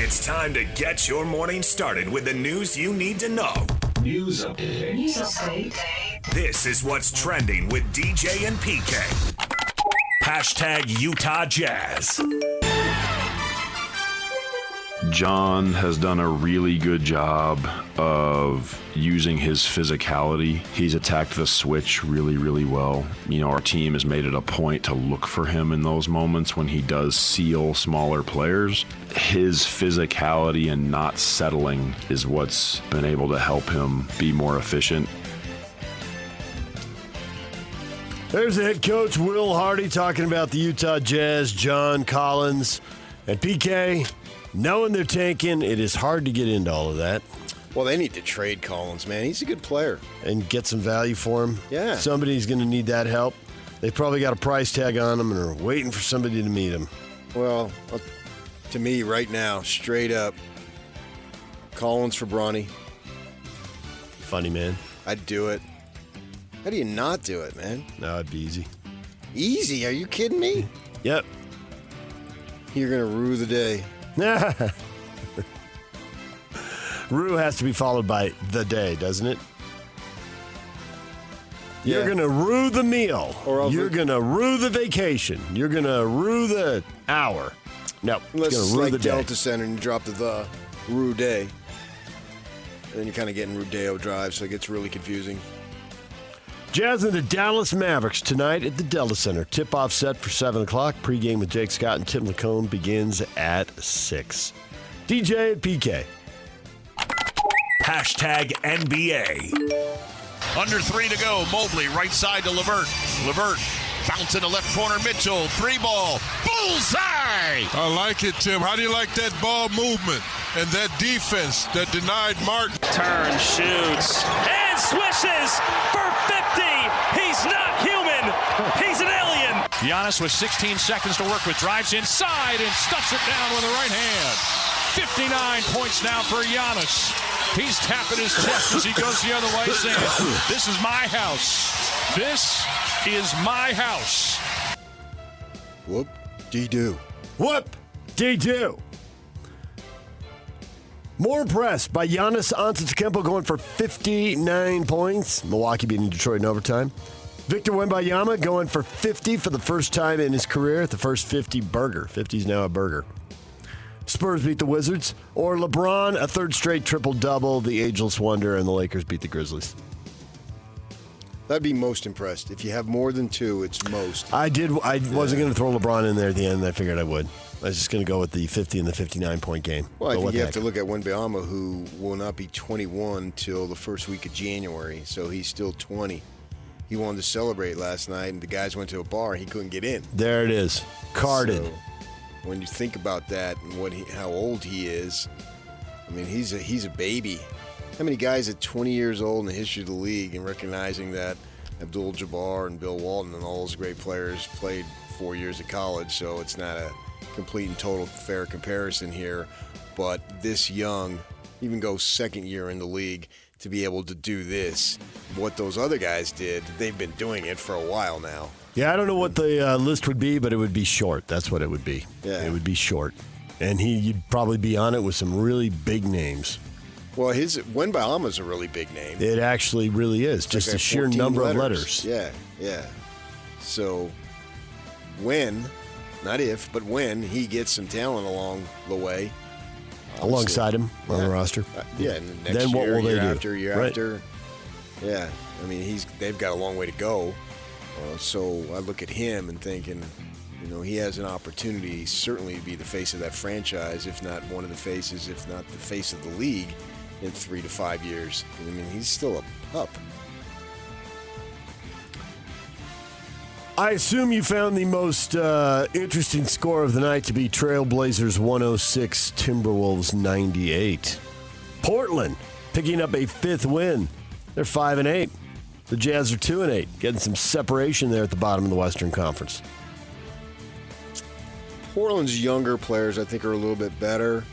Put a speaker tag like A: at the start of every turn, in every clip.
A: It's time to get your morning started with the news you need to know.
B: News update.
A: This is what's trending with DJ and PK. Hashtag Utah Jazz.
C: John has done a really good job of using his physicality. He's attacked the switch really, really well. You know, our team has made it a point to look for him in those moments when he does seal smaller players. His physicality and not settling is what's been able to help him be more efficient.
D: There's the head coach, Will Hardy, talking about the Utah Jazz, John Collins, and PK. Knowing they're tanking, it is hard to get into all of that.
E: Well, they need to trade Collins, man. He's a good player.
D: And get some value for him.
E: Yeah.
D: Somebody's going to need that help. They've probably got a price tag on him and are waiting for somebody to meet him.
E: Well, to me right now, straight up, Collins for Bronny.
D: Funny, man.
E: I'd do it. How do you not do it, man?
D: No, it'd be easy.
E: Easy? Are you kidding me?
D: Yep.
E: You're going to rue the day.
D: Rue has to be followed by the day, doesn't it?
E: Yeah.
D: You're going to rue the meal. You're going to rue the vacation. You're going to rue the hour. No,
E: unless
D: it's
E: it's
D: rue
E: like
D: the
E: Delta
D: day.
E: Center and you drop the rue day. And then you're kind of getting Rodeo Drive, so it gets really confusing.
D: Jazz and the Dallas Mavericks tonight at the Delta Center. Tip-off set for 7 o'clock. Pre-game with Jake Scott and Tim Lacone begins at 6. DJ and PK.
A: Hashtag NBA.
F: Under 3 to go. Mobley, right side to LeVert. LeVert, bounce in the left corner. Mitchell, 3-ball. Bullseye!
G: I like it, Tim. How do you like that ball movement and that defense that denied Martin?
H: Turns, shoots, and swishes for 50. He's not human. He's an alien.
F: Giannis with 16 seconds to work with. Drives inside and stuffs it down with the right hand. 59 points now for Giannis. He's tapping his chest as he goes the other way, saying, "This is my house. This is my house."
E: Whoop-dee-doo.
D: Whoop-dee-doo. More impressed by Giannis Antetokounmpo going for 59 points. Milwaukee beating Detroit in overtime. Victor Wembanyama going for 50 for the first time in his career. The first 50 burger. 50 is now a burger. Spurs beat the Wizards. Or LeBron, a third straight triple-double. The ageless wonder, and the Lakers beat the Grizzlies.
E: That'd be most impressed. If you have more than 2, it's most.
D: I wasn't going to throw LeBron in there at the end. I figured I would. I was just going to go with the 50 and the 59-point game.
E: Well, I think you have to look at Wembanyama, who will not be 21 till the first week of January, so he's still 20. He wanted to celebrate last night, and the guys went to a bar, and he couldn't get in.
D: There it is. Carded.
E: So, when you think about that and how old he is, I mean, he's a baby. How many guys at 20 years old in the history of the league, and recognizing that Abdul-Jabbar and Bill Walton and all those great players played 4 years of college, so it's not a complete and total fair comparison here, but this young, even go second year in the league, to be able to do this, what those other guys did, they've been doing it for a while now.
D: Yeah, I don't know what the list would be, but it would be short. That's what it would be.
E: Yeah.
D: It would be short. And you'd probably be on it with some really big names.
E: Well, Wembanyama's a really big name.
D: It actually really is.
E: It's
D: just
E: like
D: the sheer number of letters.
E: Yeah. So when, not if, but when he gets some talent along the way.
D: Alongside him on the roster.
E: And next
D: then what
E: year,
D: will they
E: year
D: do?
E: after. Yeah. I mean, they've got a long way to go. So I look at him and thinking, he has an opportunity certainly to be the face of that franchise, if not one of the faces, if not the face of the league in 3 to 5 years. I mean, he's still a pup.
D: I assume you found the most interesting score of the night to be Trailblazers 106, Timberwolves 98. Portland picking up a 5th win. They're 5-8. The Jazz are 2-8, getting some separation there at the bottom of the Western Conference.
E: Portland's younger players, I think, are a little bit better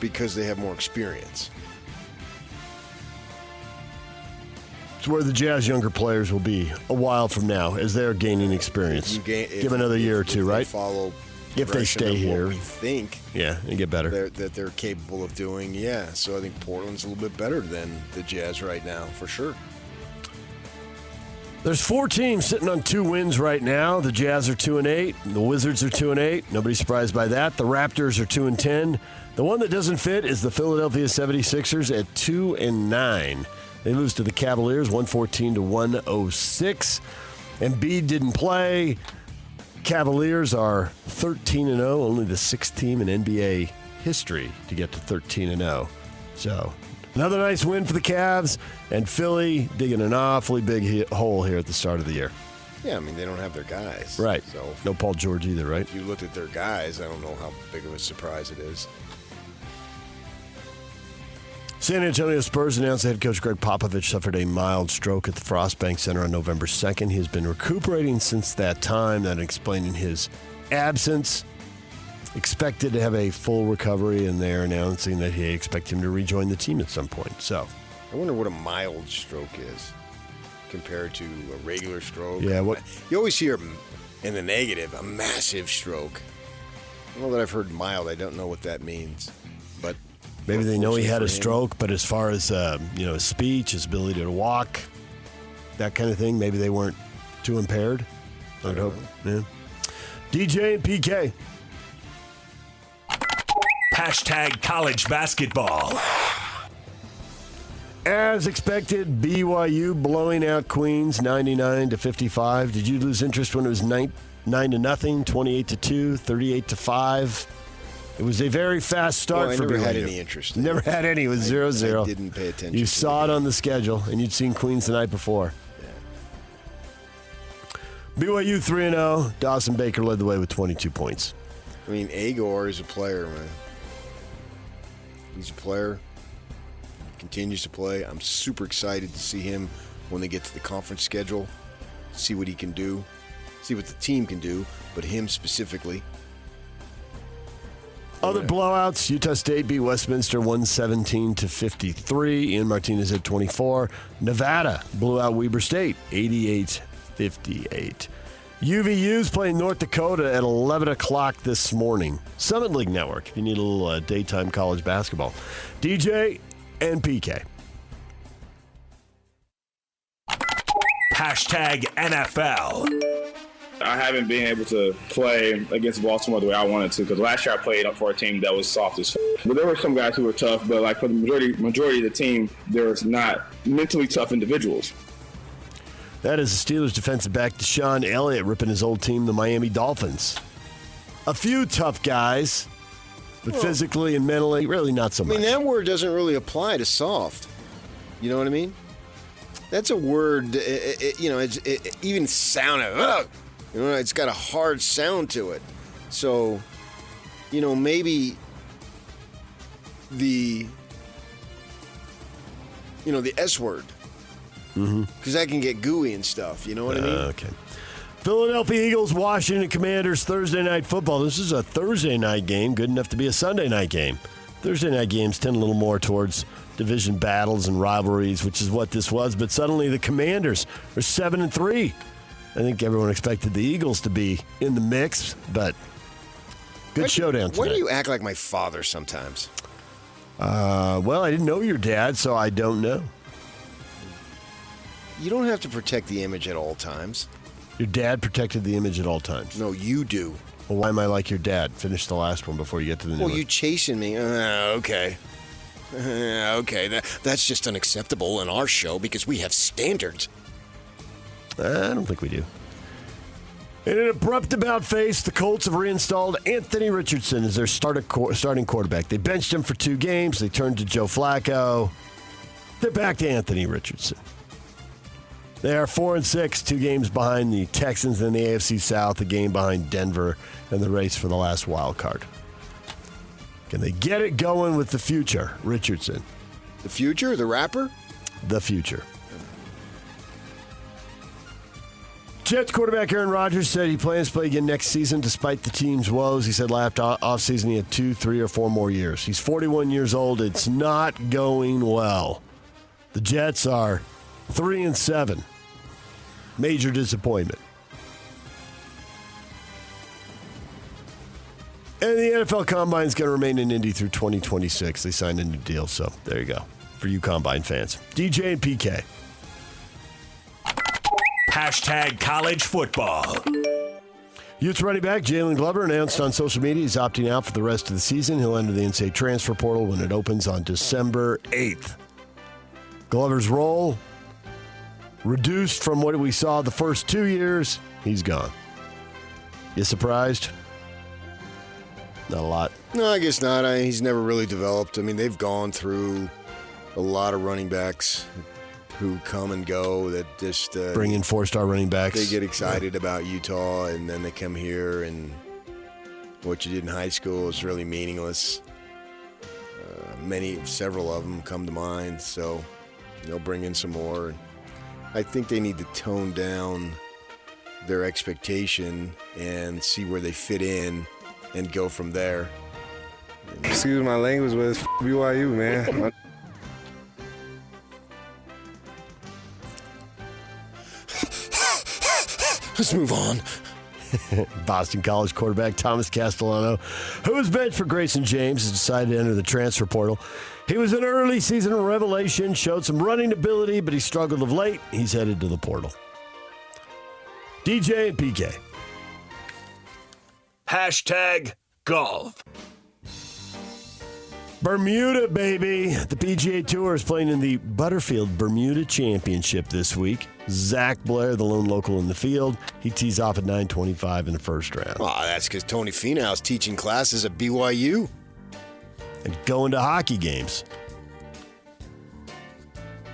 E: because they have more experience.
D: It's where the Jazz younger players will be a while from now as they're gaining experience. Give another year or two, right?
E: Follow
D: If they stay
E: of
D: here.
E: what we think
D: Yeah, and get better.
E: that they're capable of doing. Yeah, so I think Portland's a little bit better than the Jazz right now, for sure.
D: There's 4 teams sitting on 2 wins right now. The Jazz are 2-8. The Wizards are 2-8. Nobody's surprised by that. The Raptors are 2-10. The one that doesn't fit is the Philadelphia 76ers at 2-9. They lose to the Cavaliers 114-106. Embiid didn't play. Cavaliers are 13-0, only the 6th team in NBA history to get to 13-0. So, another nice win for the Cavs, and Philly digging an awfully big hole here at the start of the year.
E: Yeah, I mean, they don't have their guys.
D: Right.
E: So
D: No Paul George either, right?
E: if you looked at their guys, I don't know how big of a surprise it is.
D: San Antonio Spurs announced head coach Greg Popovich suffered a mild stroke at the Frost Bank Center on November 2nd. He has been recuperating since that time, that explaining his absence. Expected to have a full recovery, and they're announcing that they expect him to rejoin the team at some point. So,
E: I wonder what a mild stroke is compared to a regular stroke.
D: Yeah, what-
E: You always hear in the negative, a massive stroke. I don't know that I've heard mild. I don't know what that means. But
D: maybe they know he had a
E: for him-
D: stroke, but as far as his speech, his ability to walk, that kind of thing, maybe they weren't too impaired. I would hope. Yeah. DJ and PK.
A: Hashtag college basketball.
D: As expected, BYU blowing out Queens 99-55. Did you lose interest when it was 9-0, 28-2, 38-5? It was a very fast start
E: Well, I
D: for
E: never
D: BYU.
E: had any interest in
D: Never
E: it.
D: had any. It was 0-0.
E: I didn't pay attention.
D: You
E: to
D: saw it on the schedule, and you'd seen Queens the night before. BYU 3-0. Dawson Baker led the way with 22 points.
E: I mean, Agor is a player, man. He's a player. Continues to play. I'm super excited to see him when they get to the conference schedule. See what he can do. See what the team can do, but him specifically.
D: Other blowouts, Utah State beat Westminster 117-53. Ian Martinez at 24. Nevada blew out Weber State 88-58. UVU's playing North Dakota at 11 o'clock this morning. Summit League Network, if you need a little daytime college basketball. DJ and PK.
A: Hashtag NFL.
I: I haven't been able to play against Baltimore the way I wanted to, because last year I played for a team that was soft as f***. But there were some guys who were tough, but like for the majority of the team, there was not mentally tough individuals.
D: That is the Steelers defensive back DeShon Elliott ripping his old team, the Miami Dolphins. A few tough guys, but physically and mentally, really not so much.
E: I mean, that word doesn't really apply to soft. You know what I mean? That's a word, it even sounded, it's got a hard sound to it. So, maybe the S word. Because that can get gooey and stuff, you know what I mean?
D: Okay. Philadelphia Eagles, Washington Commanders, Thursday night football. This is a Thursday night game, good enough to be a Sunday night game. Thursday night games tend a little more towards division battles and rivalries, which is what this was. But suddenly the Commanders are 7-3. I think everyone expected the Eagles to be in the mix, but good showdown tonight.
E: Why do you act like my father sometimes?
D: Well, I didn't know your dad, so I don't know.
E: You don't have to protect the image at all times.
D: Your dad protected the image at all times.
E: No, you do.
D: Well, why am I like your dad? Finish the last one before you get to the new
E: Well,
D: one.
E: you chasing me. Okay. Okay, that's just unacceptable in our show because we have standards.
D: I don't think we do. In an abrupt about-face, the Colts have reinstalled Anthony Richardson as their starting quarterback. They benched him for 2 games. They turned to Joe Flacco. They're back to Anthony Richardson. They are 4-6, 2 games behind the Texans in the AFC South, a game behind Denver in the race for the last wild card. Can they get it going with the future, Richardson?
E: The future? The rapper?
D: The future. Jets quarterback Aaron Rodgers said he plans to play again next season despite the team's woes. He said last offseason he had 2, 3, or 4 more years. He's 41 years old. It's not going well. The Jets are 3-7. Major disappointment. And the NFL Combine is going to remain in Indy through 2026. They signed a new deal, so there you go for you Combine fans. DJ and PK.
A: Hashtag college football.
D: Utes running back Jalen Glover announced on social media he's opting out for the rest of the season. He'll enter the NCAA transfer portal when it opens on December 8th. Glover's role reduced from what we saw the first 2 years. He's gone. You surprised? Not a lot.
E: No, I guess not. He's never really developed. I mean, they've gone through a lot of running backs who come and go that just
D: bring in 4-star running backs.
E: They get excited about Utah, and then they come here, and what you did in high school is really meaningless. Several of them come to mind, so they'll bring in some more. I think they need to tone down their expectation and see where they fit in and go from there.
J: Excuse my language, but it's BYU, man.
D: Let's move on. Boston College quarterback Thomas Castellano, who was benched for Grayson James, has decided to enter the transfer portal. He was an early season revelation, showed some running ability, but he struggled of late. He's headed to the portal. DJ and PK.
A: Hashtag golf.
D: Bermuda, baby. The PGA Tour is playing in the Butterfield Bermuda Championship this week. Zach Blair, the lone local in the field, he tees off at 9:25 in the first round.
E: Oh, that's because Tony Finau's teaching classes at BYU.
D: And going to hockey games.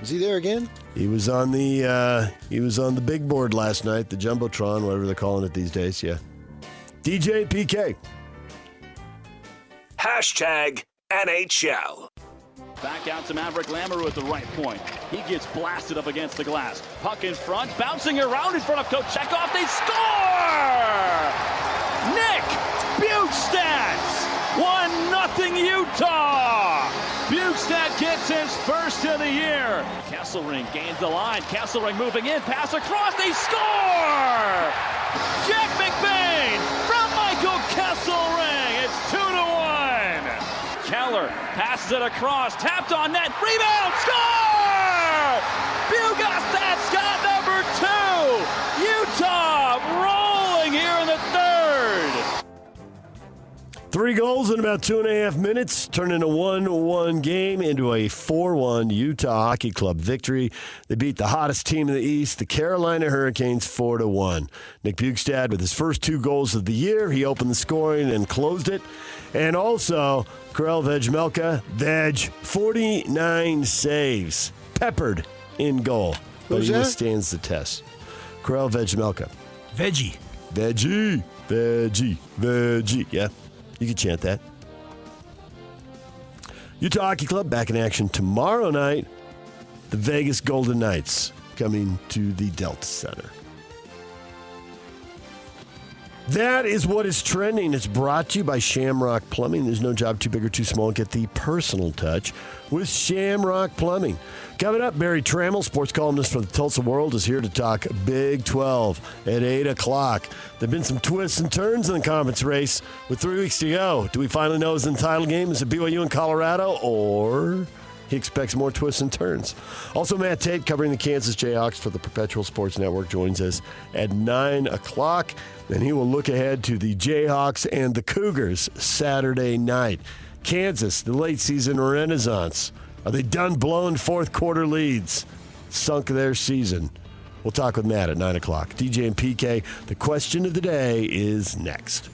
E: Is he there again?
D: He was on the big board last night, the Jumbotron, whatever they're calling it these days, yeah. DJ PK.
A: Hashtag NHL.
H: Back out to Maverick Lamoureux at the right point. He gets blasted up against the glass. Puck in front, bouncing around in front of Coach Chekhov. They score! Nick Bukestad! 1-0 Utah! Bukestad gets his first of the year. Kesselring gains the line. Kesselring moving in, pass across, they score! Jack McBain from Michael Kesselring. It's 2-1. Keller passes it across, tapped on net, rebound, score! Bukestad's got number 2. Utah rolling here in the third.
D: 3 goals in about 2.5 minutes, turning a 1-1 game into a 4-1 Utah Hockey Club victory. They beat the hottest team in the East, the Carolina Hurricanes, 4-1. Nick Bukestad with his first 2 goals of the year. He opened the scoring and closed it. And also, Karel Vejmelka, 49 saves, peppered in goal. But he withstands the test. Karel Vejmelka. Veggie. Yeah. You can chant that. Utah Hockey Club back in action tomorrow night. The Vegas Golden Knights coming to the Delta Center. That is what is trending. It's brought to you by Shamrock Plumbing. There's no job too big or too small. Get the personal touch with Shamrock Plumbing. Coming up, Barry Trammell, sports columnist for the Tulsa World, is here to talk Big 12 at 8 o'clock. There have been some twists and turns in the conference race with 3 weeks to go. Do we finally know who's in the title game? Is it BYU and Colorado, or he expects more twists and turns? Also, Matt Tate, covering the Kansas Jayhawks for the Perpetual Sports Network, joins us at 9 o'clock. And he will look ahead to the Jayhawks and the Cougars Saturday night. Kansas, the late season renaissance. Are they done blowing fourth quarter leads? Sunk their season. We'll talk with Matt at 9 o'clock. DJ and PK, the question of the day is next.